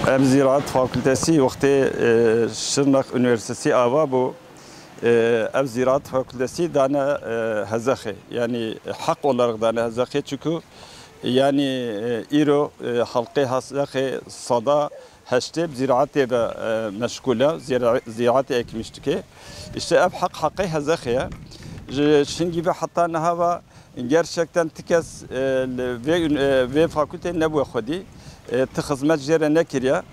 Em Ziraat Fakültesi وقتی Şırnak Üniversitesi ava bu ev Ziraat Fakültesi dane hezahe yani hak olarak dane hezahe çünkü yani İro halkı hezahe sada heşte ziraate ve meşgule ziraate ekmişti ki işte ev hakkı hezahe şimdi gibi hatta nehava gerçekten tikes ve fakülte ne bu khodi te hizmet jere nekiriya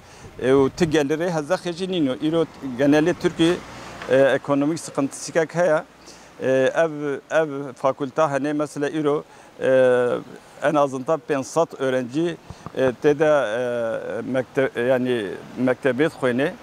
و تجلره هذا خجينينو إيرو جنالي تركي ekonomik sıkıntısı kek haya ev fakülte hani mesela İro en azından 500 öğrenci de yani mektebet koyne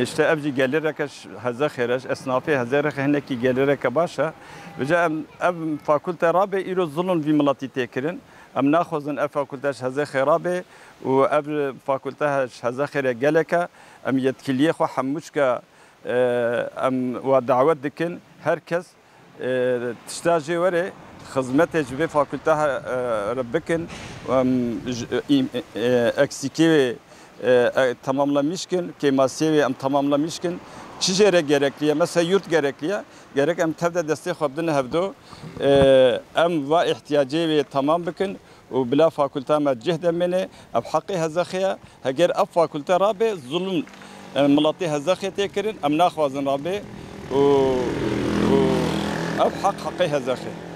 işte evci gelirek hazır xereş esnafı hazır hene ki gelirek başa ve ev fakülte rabe İro zulun bir milati tekirin ام ناخذن اف فاكولتاش هذا خرابه وقبل فاكولتاش هذا خير جلكه ام يتكليه خو حمشكا ام ودعوات دكن هركز تشتاجي وري خدمته في فاكولتاها ربكن اكسيكي tamamlamışken kemasyevi am tamamlamışken çijere gerekliye mesela yurt gerekliye gerek em tevde destek xabdin hevdo em va ihtiyacı ve tamam bikin و بلا فاكولتا ما جهد منه اب حقي هزاخيه هجر اب فاكولتا رابي ظلم ملاطي هزاخيه تكرن ام ناخوازن رابي و اب حقي هزاخيه